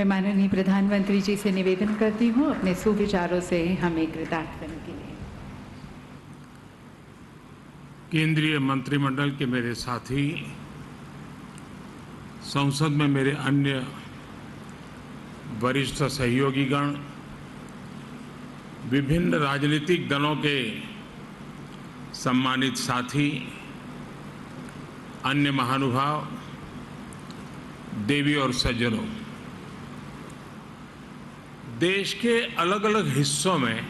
मैं माननीय प्रधानमंत्री जी से निवेदन करती हूँ अपने सुविचारों से हमें कृतार्थ करने के लिए। केंद्रीय मंत्रिमंडल के मेरे साथी, संसद में मेरे अन्य वरिष्ठ सहयोगीगण, विभिन्न राजनीतिक दलों के सम्मानित साथी, अन्य महानुभाव, देवी और सज्जनों, देश के अलग अलग हिस्सों में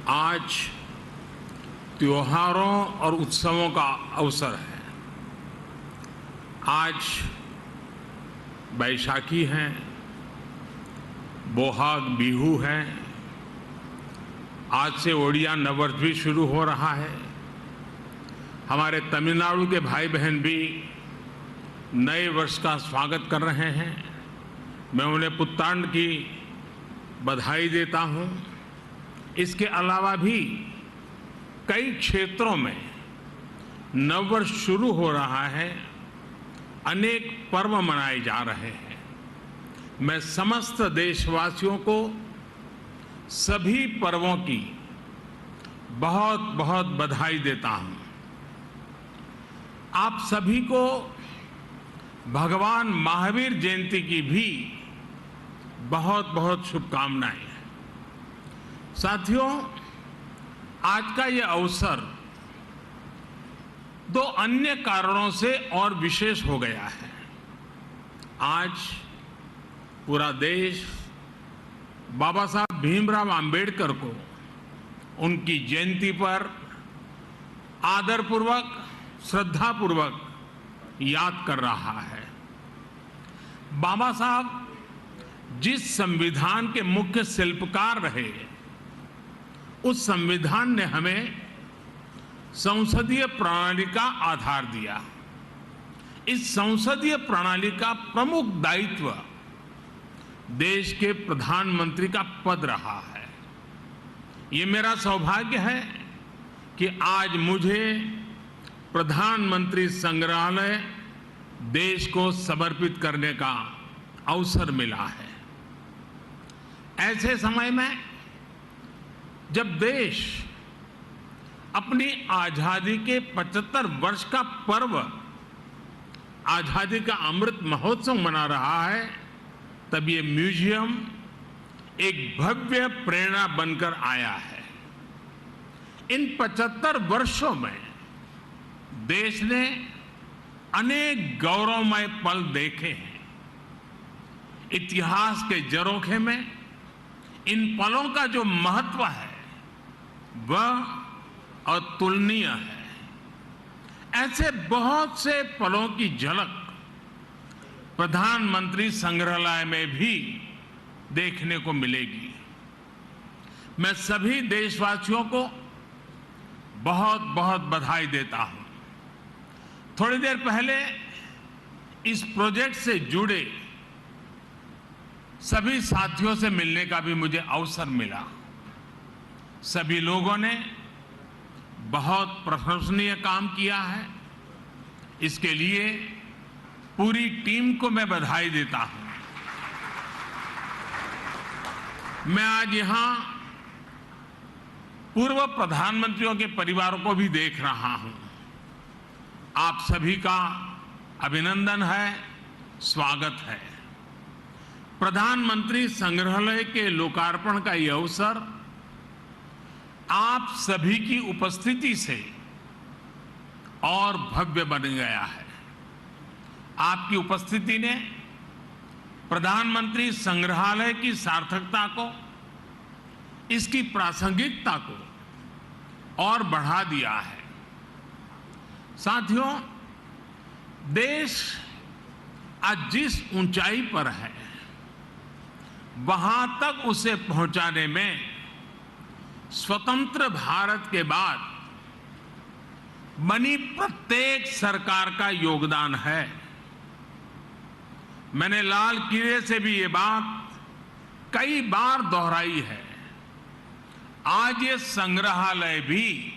आज त्योहारों और उत्सवों का अवसर है। आज बैसाखी है, बोहाग बिहू है, आज से ओडिया नववर्ष भी शुरू हो रहा है। हमारे तमिलनाडु के भाई बहन भी नए वर्ष का स्वागत कर रहे हैं। मैं उन्हें पुत्तांड की बधाई देता हूं। इसके अलावा भी कई क्षेत्रों में नववर्ष शुरू हो रहा है, अनेक पर्व मनाए जा रहे हैं। मैं समस्त देशवासियों को सभी पर्वों की बहुत बहुत बधाई देता हूं। आप सभी को भगवान महावीर जयंती की भी बहुत बहुत शुभकामनाएं। साथियों, आज का ये अवसर दो अन्य कारणों से और विशेष हो गया है। आज पूरा देश बाबा साहब भीमराव अंबेडकर को उनकी जयंती पर आदरपूर्वक, श्रद्धापूर्वक याद कर रहा है। बाबा साहब जिस संविधान के मुख्य शिल्पकार रहे, उस संविधान ने हमें संसदीय प्रणाली का आधार दिया। इस संसदीय प्रणाली का प्रमुख दायित्व देश के प्रधानमंत्री का पद रहा है। ये मेरा सौभाग्य है कि आज मुझे प्रधानमंत्री संग्रहालय देश को समर्पित करने का अवसर मिला है। ऐसे समय में जब देश अपनी आजादी के 75 वर्ष का पर्व, आजादी का अमृत महोत्सव मना रहा है, तब ये म्यूजियम एक भव्य प्रेरणा बनकर आया है। इन 75 वर्षों में देश ने अनेक गौरवमय पल देखे हैं। इतिहास के झरोखे में इन पलों का जो महत्व है वह अतुलनीय है। ऐसे बहुत से पलों की झलक प्रधानमंत्री संग्रहालय में भी देखने को मिलेगी। मैं सभी देशवासियों को बहुत बहुत बधाई देता हूं। थोड़ी देर पहले इस प्रोजेक्ट से जुड़े सभी साथियों से मिलने का भी मुझे अवसर मिला। सभी लोगों ने बहुत प्रशंसनीय काम किया है। इसके लिए पूरी टीम को मैं बधाई देता हूं। मैं आज यहां पूर्व प्रधानमंत्रियों के परिवारों को भी देख रहा हूं। आप सभी का अभिनंदन है, स्वागत है। प्रधानमंत्री संग्रहालय के लोकार्पण का यह अवसर आप सभी की उपस्थिति से और भव्य बन गया है। आपकी उपस्थिति ने प्रधानमंत्री संग्रहालय की सार्थकता को, इसकी प्रासंगिकता को और बढ़ा दिया है। साथियों, देश आज जिस ऊंचाई पर है, वहां तक उसे पहुंचाने में स्वतंत्र भारत के बाद बनी प्रत्येक सरकार का योगदान है। मैंने लाल किले से भी ये बात कई बार दोहराई है। आज ये संग्रहालय भी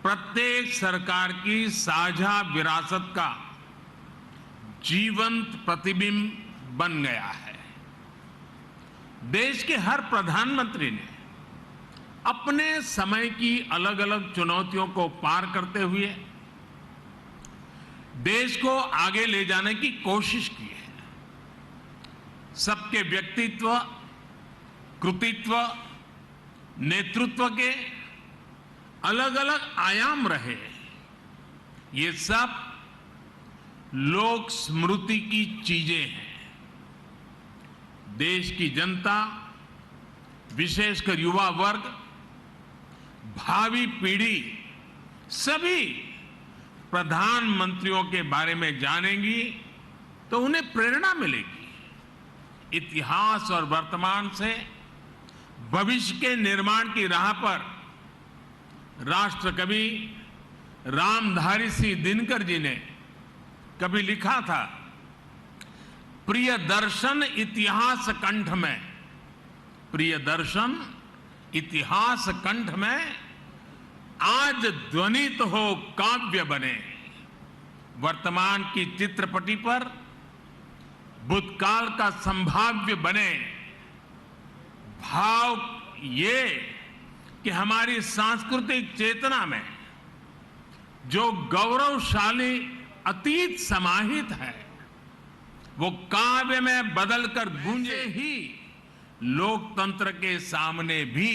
प्रत्येक सरकार की साझा विरासत का जीवंत प्रतिबिंब बन गया है। देश के हर प्रधानमंत्री ने अपने समय की अलग अलग चुनौतियों को पार करते हुए देश को आगे ले जाने की कोशिश की है। सबके व्यक्तित्व, कृतित्व, नेतृत्व के अलग अलग आयाम रहे। ये सब लोक स्मृति की चीजें हैं। देश की जनता, विशेषकर युवा वर्ग, भावी पीढ़ी सभी प्रधानमंत्रियों के बारे में जानेंगी तो उन्हें प्रेरणा मिलेगी। इतिहास और वर्तमान से भविष्य के निर्माण की राह पर राष्ट्र कवि रामधारी सिंह दिनकर जी ने कभी लिखा था, प्रिय दर्शन इतिहास कंठ में, प्रिय दर्शन इतिहास कंठ में, आज ध्वनित हो काव्य बने। वर्तमान की चित्रपटी पर भूतकाल का संभाव्य बने। भाव ये कि हमारी सांस्कृतिक चेतना में जो गौरवशाली अतीत समाहित है वो काव्य में बदलकर गूंजे ही लोकतंत्र के सामने भी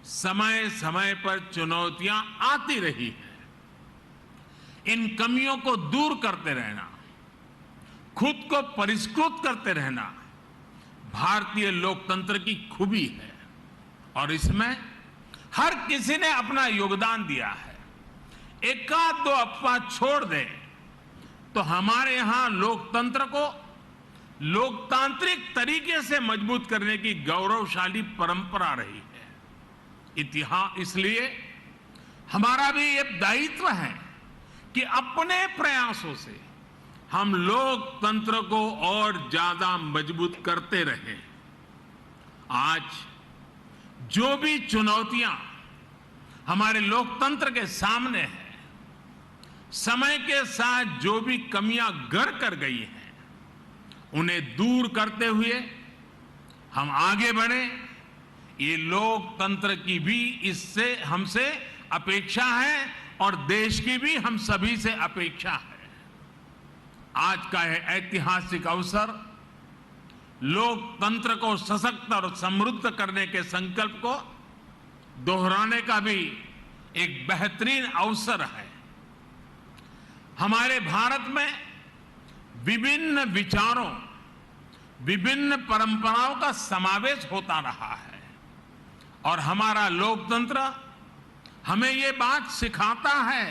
समय समय पर चुनौतियां आती रही हैं। इन कमियों को दूर करते रहना, खुद को परिष्कृत करते रहना भारतीय लोकतंत्र की खूबी है और इसमें हर किसी ने अपना योगदान दिया है। एकाध दो अफवाह छोड़ दें तो हमारे यहां लोकतंत्र को लोकतांत्रिक तरीके से मजबूत करने की गौरवशाली परंपरा रही है। इतिहास इसलिए हमारा भी ये दायित्व है कि अपने प्रयासों से हम लोकतंत्र को और ज्यादा मजबूत करते रहें। आज जो भी चुनौतियां हमारे लोकतंत्र के सामने हैं, समय के साथ जो भी कमियां घर कर गई हैं, उन्हें दूर करते हुए हम आगे बढ़े। ये लोकतंत्र की भी इससे हमसे अपेक्षा है और देश की भी हम सभी से अपेक्षा है। आज का यह ऐतिहासिक अवसर लोकतंत्र को सशक्त और समृद्ध करने के संकल्प को दोहराने का भी एक बेहतरीन अवसर है। हमारे भारत में विभिन्न विचारों, विभिन्न परंपराओं का समावेश होता रहा है और हमारा लोकतंत्र हमें ये बात सिखाता है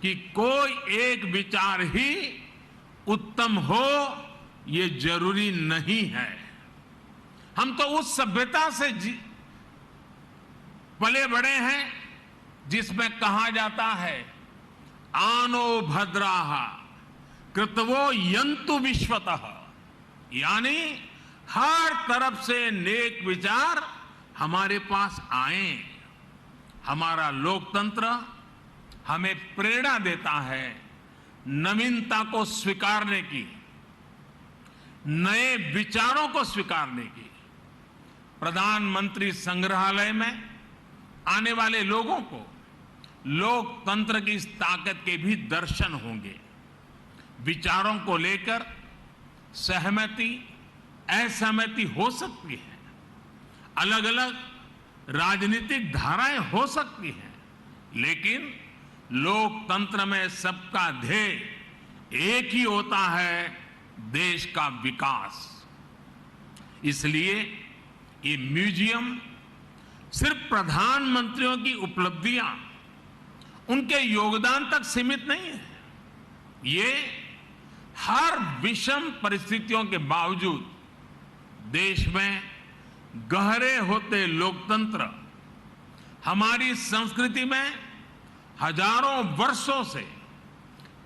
कि कोई एक विचार ही उत्तम हो ये जरूरी नहीं है। हम तो उस सभ्यता से पले बड़े हैं जिसमें कहा जाता है, आनो भद्राः कृतवो यन्तु विश्वतः, यानी हर तरफ से नेक विचार हमारे पास आए। हमारा लोकतंत्र हमें प्रेरणा देता है नवीनता को स्वीकारने की, नए विचारों को स्वीकारने की। प्रधानमंत्री संग्रहालय में आने वाले लोगों को लोकतंत्र की इस ताकत के भी दर्शन होंगे। विचारों को लेकर सहमति, असहमति हो सकती है, अलग अलग राजनीतिक धाराएं हो सकती हैं, लेकिन लोकतंत्र में सबका ध्येय एक ही होता है, देश का विकास। इसलिए ये म्यूजियम सिर्फ प्रधानमंत्रियों की उपलब्धियां, उनके योगदान तक सीमित नहीं है। ये हर विषम परिस्थितियों के बावजूद देश में गहरे होते लोकतंत्र, हमारी संस्कृति में हजारों वर्षों से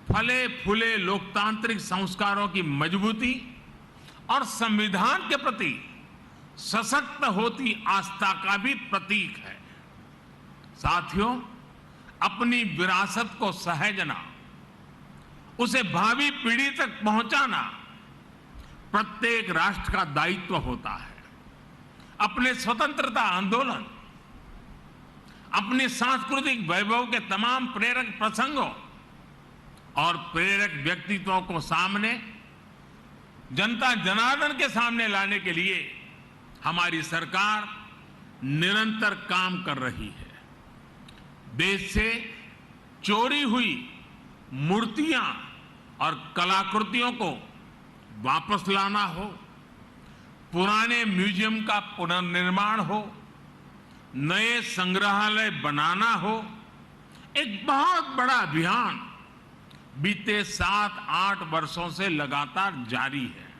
फले फूले लोकतांत्रिक संस्कारों की मजबूती और संविधान के प्रति सशक्त होती आस्था का भी प्रतीक है। साथियों, अपनी विरासत को सहेजना, उसे भावी पीढ़ी तक पहुंचाना प्रत्येक राष्ट्र का दायित्व होता है। अपने स्वतंत्रता आंदोलन, अपने सांस्कृतिक वैभव के तमाम प्रेरक प्रसंगों और प्रेरक व्यक्तित्वों को सामने, जनता जनार्दन के सामने लाने के लिए हमारी सरकार निरंतर काम कर रही है। देश से चोरी हुई मूर्तियां और कलाकृतियों को वापस लाना हो, पुराने म्यूजियम का पुनर्निर्माण हो, नए संग्रहालय बनाना हो, एक बहुत बड़ा अभियान बीते 7-8 वर्षों से लगातार जारी है।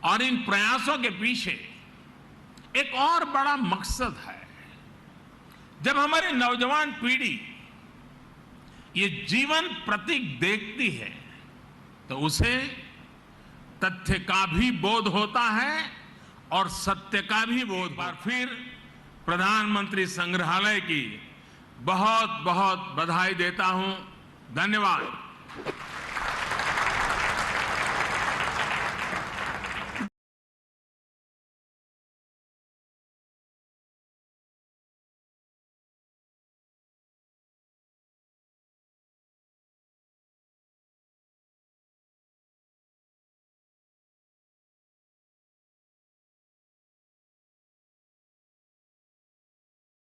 और इन प्रयासों के पीछे एक और बड़ा मकसद है। जब हमारी नौजवान पीढ़ी ये जीवन प्रतीक देखती है तो उसे तथ्य का भी बोध होता है और सत्य का भी बोध। बार फिर प्रधानमंत्री संग्रहालय की बहुत बहुत बधाई देता हूं। धन्यवाद।